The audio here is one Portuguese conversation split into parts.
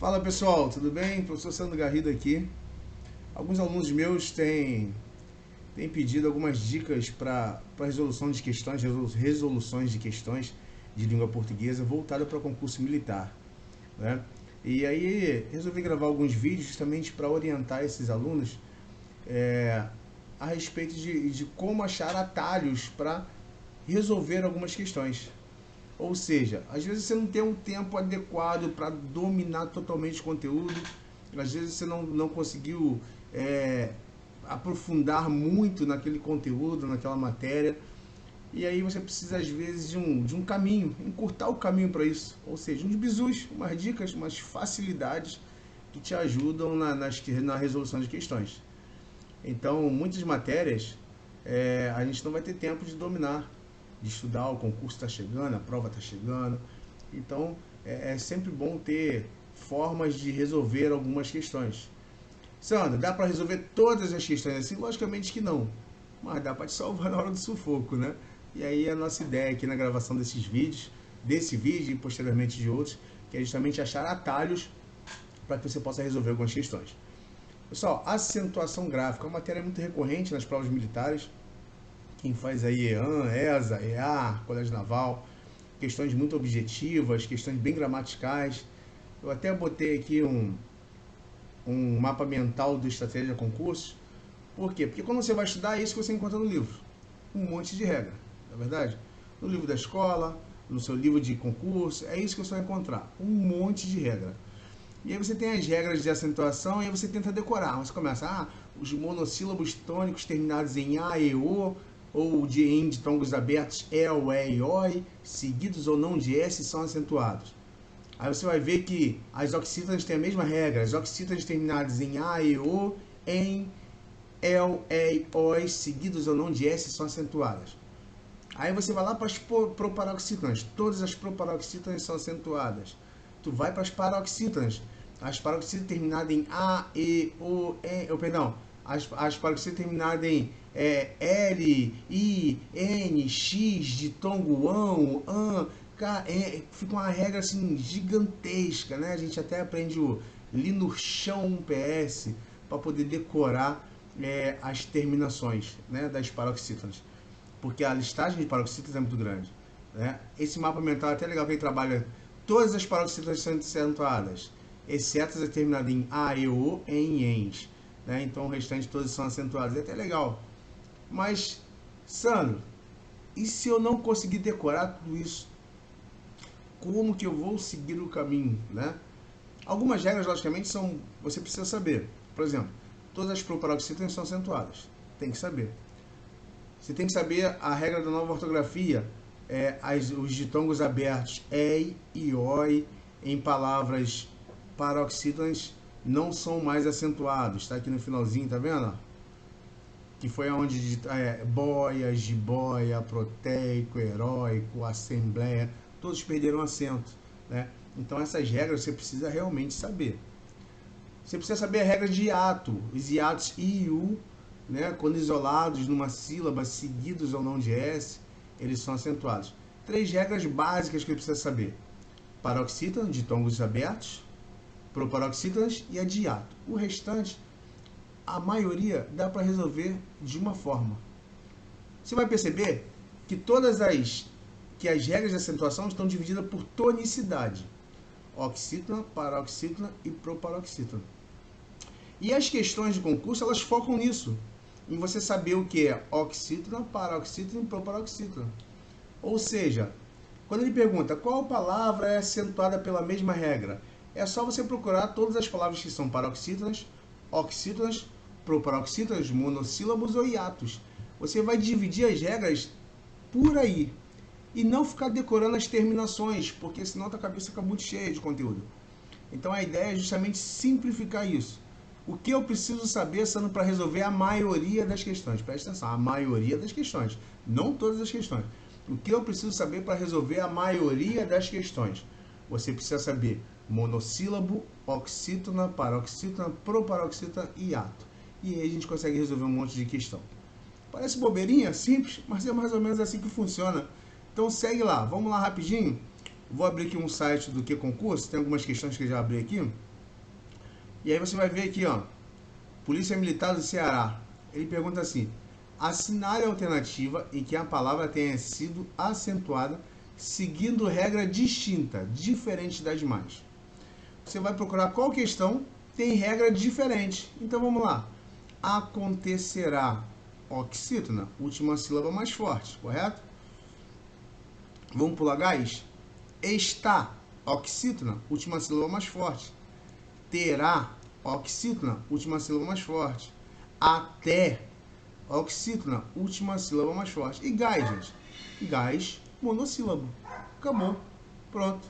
Fala pessoal, tudo bem? Professor Sandro Garrido aqui. Alguns alunos meus têm pedido algumas dicas para resolução de questões, resoluções de questões de língua portuguesa voltada para concurso militar, né? E aí resolvi gravar alguns vídeos justamente para orientar esses alunos a respeito de como achar atalhos para resolver algumas questões. Ou seja, às vezes você não tem um tempo adequado para dominar totalmente o conteúdo, às vezes você não conseguiu aprofundar muito naquele conteúdo, naquela matéria, e aí você precisa às vezes de um caminho, encurtar o caminho para isso, ou seja, uns bizus, umas dicas, umas facilidades que te ajudam na resolução de questões. Então, muitas matérias a gente não vai ter tempo de dominar, de estudar, o concurso está chegando, a prova está chegando. Então, é sempre bom ter formas de resolver algumas questões. Sandra, dá para resolver todas as questões assim? Logicamente que não, mas dá para te salvar na hora do sufoco, né? E aí a nossa ideia aqui na gravação desses vídeos, desse vídeo e posteriormente de outros, que é justamente achar atalhos para que você possa resolver algumas questões. Pessoal, acentuação gráfica é uma matéria muito recorrente nas provas militares. Quem faz aí EAN, ESA, EA, Colégio Naval, questões muito objetivas, questões bem gramaticais. Eu até botei aqui um mapa mental do Estratégia de Concursos. Por quê? Porque quando você vai estudar, é isso que você encontra no livro. Um monte de regra, não é verdade? No livro da escola, no seu livro de concurso, é isso que você vai encontrar. Um monte de regra. E aí você tem as regras de acentuação e aí você tenta decorar. Você começa, os monossílabos tônicos terminados em A, E, O, ou em ditongos abertos, EL, E, OI, seguidos ou não de S, são acentuados. Aí você vai ver que as oxítonas têm a mesma regra. As oxítonas terminadas em A, E, O, em EL, E, OI, seguidos ou não de S, são acentuadas. Aí você vai lá para as proparoxítonas. Todas as proparoxítonas são acentuadas. Tu vai para as paroxítonas. As paroxítonas terminadas em A, E, O, E, perdão. As paroxítonas terminadas em L, I, N, X, ditongo AN, K, fica uma regra assim gigantesca, né? A gente até aprende o Linurchão PS para poder decorar as terminações, né, das paroxítonas, porque a listagem de paroxítonas é muito grande, né? Esse mapa mental é até legal que ele trabalha todas as paroxítonas sendo acentuadas, exceto as terminadas em A, E, O, em ENS, né? Então o restante todas são acentuadas. É até legal. Mas, Sandro, e se eu não conseguir decorar tudo isso? Como que eu vou seguir o caminho, né? Algumas regras, logicamente, você precisa saber. Por exemplo, todas as proparoxítonas são acentuadas. Tem que saber. Você tem que saber a regra da nova ortografia, os ditongos abertos EI e OI em palavras paroxítonas não são mais acentuados. Está aqui no finalzinho, tá vendo? Que foi onde boia, jiboia, proteico, heróico, assembleia, todos perderam acento, né? Então essas regras você precisa realmente saber. Você precisa saber a regra de hiato, os hiatos I e U, né? Quando isolados numa sílaba, seguidos ou não de S, eles são acentuados. 3 regras básicas que você precisa saber: paroxítona, ditongos abertos, proparoxítonas e a de hiato. O restante, a maioria dá para resolver de uma forma. Você vai perceber que as regras de acentuação estão divididas por tonicidade: oxítona, paroxítona e proparoxítona. E as questões de concurso, elas focam nisso, em você saber o que é oxítona, paroxítona e proparoxítona. Ou seja, quando ele pergunta qual palavra é acentuada pela mesma regra, é só você procurar todas as palavras que são paroxítonas, oxítonas, proparoxítonas, monossílabos ou hiatos. Você vai dividir as regras por aí e não ficar decorando as terminações, porque senão a tua cabeça fica muito cheia de conteúdo. Então a ideia é justamente simplificar isso. O que eu preciso saber sendo para resolver a maioria das questões? Presta atenção, a maioria das questões, não todas as questões. O que eu preciso saber para resolver a maioria das questões? Você precisa saber monossílabo, oxítona, paroxítona, proparoxítona e hiato. E aí a gente consegue resolver um monte de questão. Parece bobeirinha, simples, mas é mais ou menos assim que funciona. Então segue lá, vamos lá rapidinho. Vou abrir aqui um site do Que Concurso, tem algumas questões que eu já abri aqui. E aí você vai ver aqui, ó, Polícia Militar do Ceará. Ele pergunta assim: assinale a alternativa em que a palavra tenha sido acentuada seguindo regra distinta, diferente das demais. Você vai procurar qual questão tem regra diferente. Então vamos lá. Acontecerá, oxítona, última sílaba mais forte, correto? Vamos pular gás? Está, oxítona, última sílaba mais forte. Terá, oxítona, última sílaba mais forte. Até, oxítona, última sílaba mais forte. E gás, gente? Gás, monossílabo. Acabou. Pronto.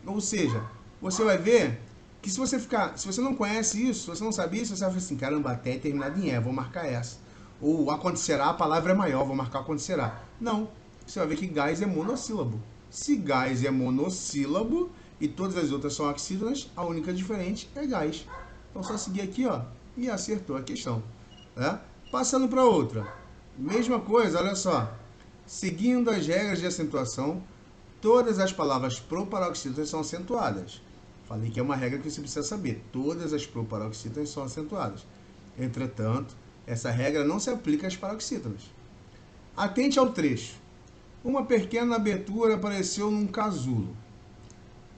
Ou seja, você vai ver que se você não conhece isso, se você não sabe isso, você vai falar assim, caramba, até é terminado em vou marcar essa. Ou acontecerá, a palavra é maior, vou marcar acontecerá. Não. Você vai ver que gás é monossílabo. Se gás é monossílabo e todas as outras são oxítonas, a única diferente é gás. Então só seguir aqui, ó, e acertou a questão. Né? Passando para outra. Mesma coisa, olha só. Seguindo as regras de acentuação, todas as palavras proparoxítonas são acentuadas. Falei que é uma regra que você precisa saber. Todas as proparoxítonas são acentuadas. Entretanto, essa regra não se aplica às paroxítonas. Atente ao trecho. Uma pequena abertura apareceu num casulo.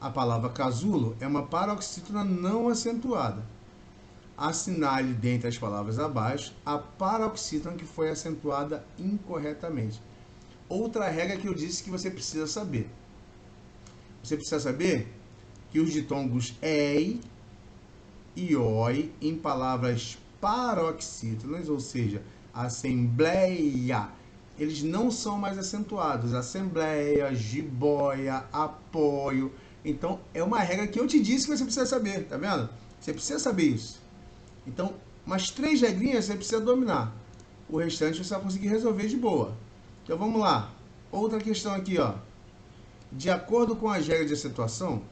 A palavra casulo é uma paroxítona não acentuada. Assinale dentre as palavras abaixo a paroxítona que foi acentuada incorretamente. Outra regra que eu disse que você precisa saber. Você precisa saber que os ditongos ei e oi em palavras paroxítonas, ou seja, assembleia, eles não são mais acentuados. Assembleia, jiboia, apoio. Então, é uma regra que eu te disse que você precisa saber, tá vendo? Você precisa saber isso. Então, umas 3 regrinhas você precisa dominar. O restante você vai conseguir resolver de boa. Então, vamos lá. Outra questão aqui, ó. De acordo com as regras de acentuação,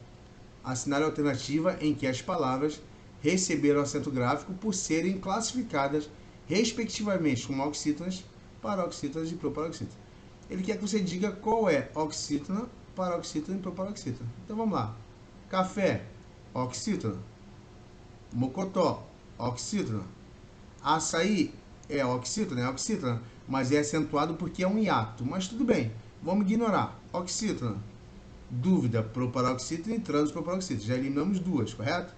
assinale a alternativa em que as palavras receberam acento gráfico por serem classificadas, respectivamente, como oxítonas, paroxítonas e proparoxítonas. Ele quer que você diga qual é oxítona, paroxítona e proparoxítona. Então vamos lá. Café, oxítona. Mocotó, oxítona. Açaí é oxítona, mas é acentuado porque é um hiato. Mas tudo bem, vamos ignorar. Oxítona. Dúvida, proparoxítona e transproparoxítona. Já eliminamos 2, correto?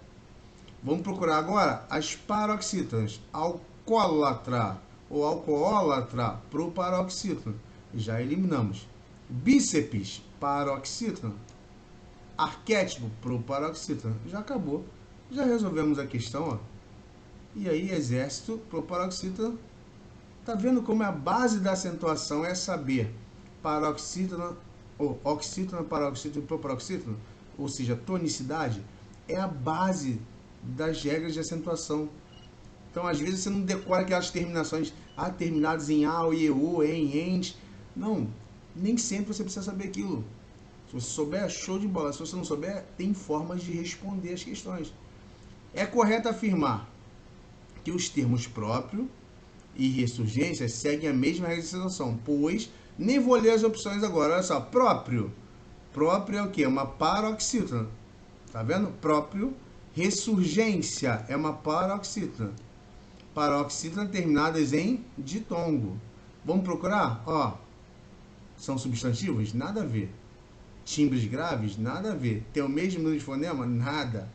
Vamos procurar agora as paroxítonas. Alcoólatra ou alcoólatra, proparoxítona. Já eliminamos. Bíceps, paroxítona. Arquétipo, proparoxítona. Já acabou. Já resolvemos a questão, ó. E aí, exército, proparoxítona. Tá vendo como a base da acentuação é saber paroxítona, ou oxítona, paroxítona e proparoxítona, ou seja, tonicidade, é a base das regras de acentuação. Então, às vezes, você não decora aquelas terminações terminadas em A, ou E, O, em, ente. Não, nem sempre você precisa saber aquilo. Se você souber, show de bola. Se você não souber, tem formas de responder as questões. É correto afirmar que os termos próprio e ressurgência seguem a mesma regra de acentuação, pois, nem vou ler as opções agora, olha só, próprio. Próprio é o quê? Uma paroxítona. Tá vendo? Próprio. Ressurgência é uma paroxítona. Paroxítona terminadas em ditongo. Vamos procurar? Ó, são substantivos? Nada a ver. Timbres graves? Nada a ver. Tem o mesmo número de fonema? Nada.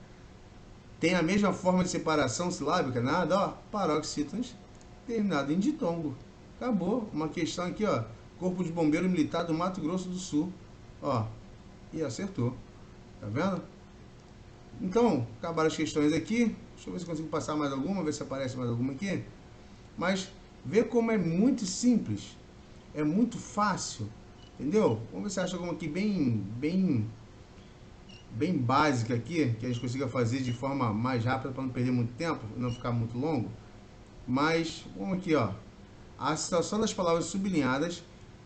Tem a mesma forma de separação silábica? Nada. Ó, paroxítonas terminado em ditongo. Acabou. Uma questão aqui, ó. Corpo de Bombeiro Militar do Mato Grosso do Sul. Ó, e acertou. Tá vendo? Então, acabaram as questões aqui. Deixa eu ver se consigo passar mais alguma, ver se aparece mais alguma aqui. Mas, vê como é muito simples. É muito fácil. Entendeu? Vamos ver se acha alguma aqui bem básica aqui, que a gente consiga fazer de forma mais rápida para não perder muito tempo, não ficar muito longo. Mas, vamos aqui, ó. A situação das palavras sublinhadas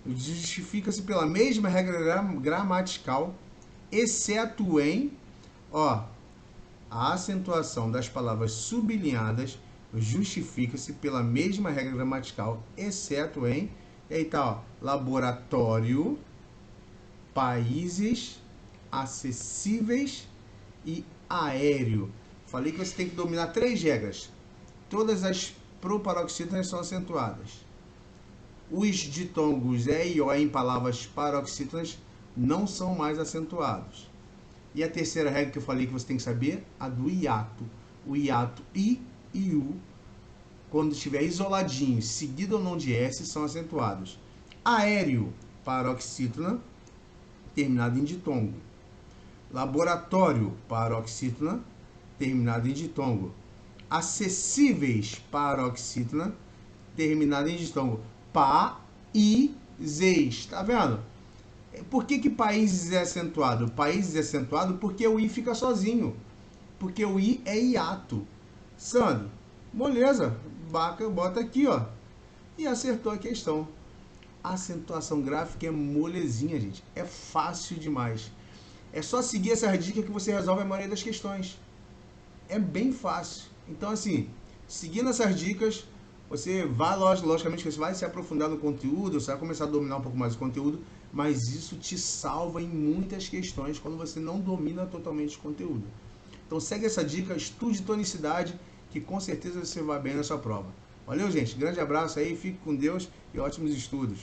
justifica-se pela mesma regra gramatical, exceto em, ó, a acentuação das palavras sublinhadas justifica-se pela mesma regra gramatical, exceto em, e aí tá, ó, laboratório, países, acessíveis e aéreo. Falei que você tem que dominar 3 regras. Todas as proparoxítonas são acentuadas. Os ditongos E e O em palavras paroxítonas não são mais acentuados. E a terceira regra que eu falei que você tem que saber, a do hiato. O hiato I e U, quando estiver isoladinho, seguido ou não de S, são acentuados. Aéreo, paroxítona, terminado em ditongo. Laboratório, paroxítona, terminado em ditongo. Acessíveis, paroxítona, terminado em ditongo. Países, tá vendo? Por que países é acentuado? Países é acentuado porque o I fica sozinho. Porque o I é hiato. Sandro, moleza, bota aqui, ó. E acertou a questão. A acentuação gráfica é molezinha, gente. É fácil demais. É só seguir essas dicas que você resolve a maioria das questões. É bem fácil. Então, assim, seguindo essas dicas, você vai, logicamente, você vai se aprofundar no conteúdo, você vai começar a dominar um pouco mais o conteúdo, mas isso te salva em muitas questões quando você não domina totalmente o conteúdo. Então, segue essa dica, estude tonicidade, que com certeza você vai bem na sua prova. Valeu, gente. Grande abraço aí, fique com Deus e ótimos estudos.